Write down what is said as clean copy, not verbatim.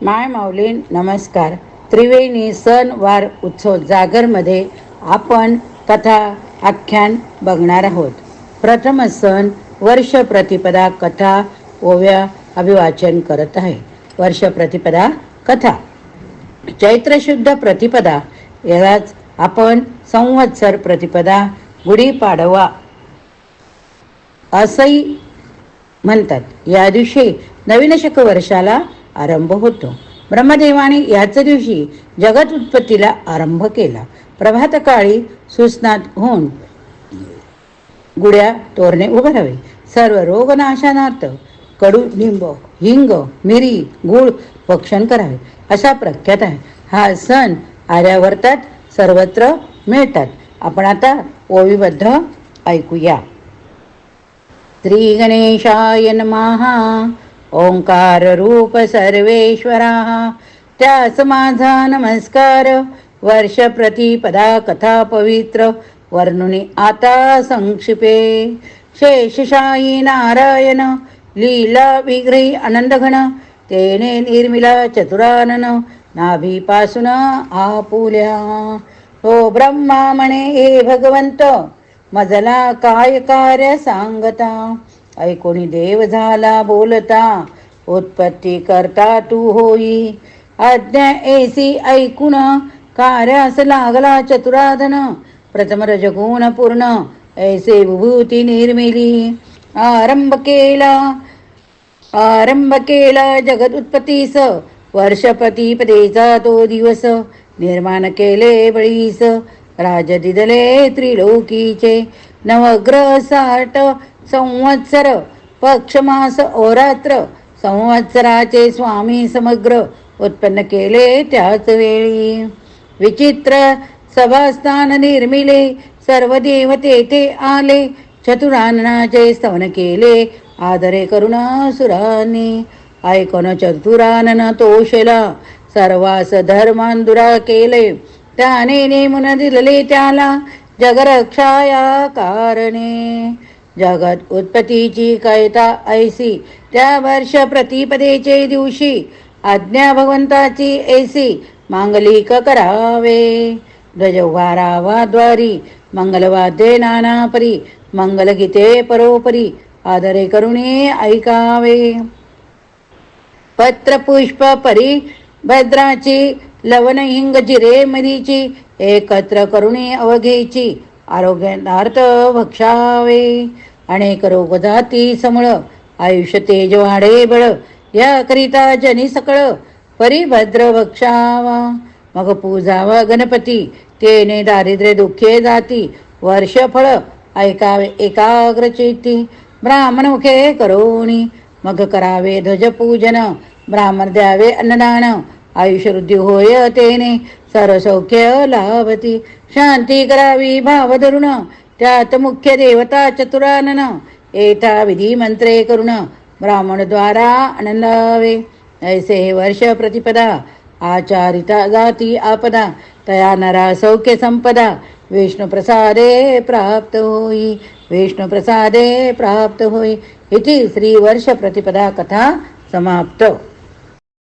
माय माऊलीन नमस्कार. त्रिवेणी सण वार उत्सव जागरमध्ये आपण कथा आख्यान बघणार आहोत. प्रथम सण वर्ष प्रतिपदा कथा ओव्या अभिवाचन करत आहे. वर्ष प्रतिपदा कथा. चैत्र शुद्ध प्रतिपदा यालाच आपण संवत्सर प्रतिपदा गुढीपाडवा असंही म्हणतात. या दिवशी नवीन शक वर्षाला आरंभ होतो. ब्रह्मदेवाने याच दिवशी जगत उत्पत्तीला आरंभ केला. प्रभातकाळी सुस्नात होऊन गुड्या तोरणे उभारावे. सर्व रोगनाशानार्थ कडुलिंब, हिंग, मिरी, गुळ भक्षण करावे असा प्रख्यात आहे. हा सण आर्यावर्तात सर्वत्र मिळतात. आपण आता ओवीबद्ध ऐकूया. श्री गणेशाय नमः. ओंकार रूप सर्वेश्वरा, त्यास माझा नमस्कार. वर्ष प्रतिपदा कथा पवित्र वर्णुनी आता संक्षिपे. शेषशायी नारायण लीला विग्रही आनंदघन, तेने निर्मिला चतुरानन नाभीपासून आपुल्या. तो ब्रह्मा म्हणे हे भगवंत, मजला काय कार्य सांगता. ऐकोणी देव झाला बोलता, उत्पत्ती करता तू होई. आज्ञा ऐसी ऐकून कार्यास लागला चतुराधन. प्रथम रजगुण पूर्ण ऐसे विभूती निर्मिली. आरंभ केला जगत उत्पत्तीस, वर्ष प्रतिपदेचा तो दिवस. निर्माण केले बळीस, राज दिदले त्रिलोकीचे. नवग्रह 60 संवत्सर, पक्षमास ओरात्र. संवत्सराचे स्वामी समग्र, उत्पन्न केले त्याच वेळी. विचित्र सभास्थान निर्मिले, सर्व देव तेथे आले. चतुराननाचे स्तवन केले, आदरे करुण सुरांनी. ऐकून चतुरानन तोषला, सर्वास धर्मांधुरा केले. त्याने नेमून दिले त्याला, जगरक्षाया कारणे. जगत उत्पत्तीची कथा ऐसी, त्या वर्ष प्रतिपदेचे दिवशी. आज्ञा भगवंताची ऐसी, मांगलिक करावे. ध्वज उभारावा द्वारी, मंगलवाद्ये नानापरी. मंगलगीते परोपरी, आदरे करुणे ऐकावे. पत्र पुष्प परी भद्राची, लवण हिंग जिरे मरीची. एकत्र करुणे अवघेची, आरोग्यार्थ भक्षावे. अनेक रोग जाती समळ, आयुष्य तेज वाढे बळ. याकरिता जनी सकळ, परिभद्र भक्षावा. मग पूजावा गणपती, तेने दारिद्र्य दुःखे जाती. वर्षफळ ऐकावे एकाग्र चित्ती, ब्राह्मण मुखे करोनी. मग करावे ध्वज पूजन, ब्राह्मण द्यावे अन्नदान. आयुष्य वृद्धी होय तेने, सर्व सौख्य लाभती. शांती करावी भाव धरुण, त्यात मुख्य देवता चतुरानन. एता विधी मंत्रे करुण, ब्राह्मण द्वारा आनंदावे. ऐसे हे वर्ष प्रतिपदा, आचारिता जाती आपदा. तया नरा सौख्य संपदा, विष्णू प्रसादे प्राप्त होई. विष्णू प्रसादे प्राप्त होई. इति श्री वर्ष प्रतिपदा कथा समाप्त.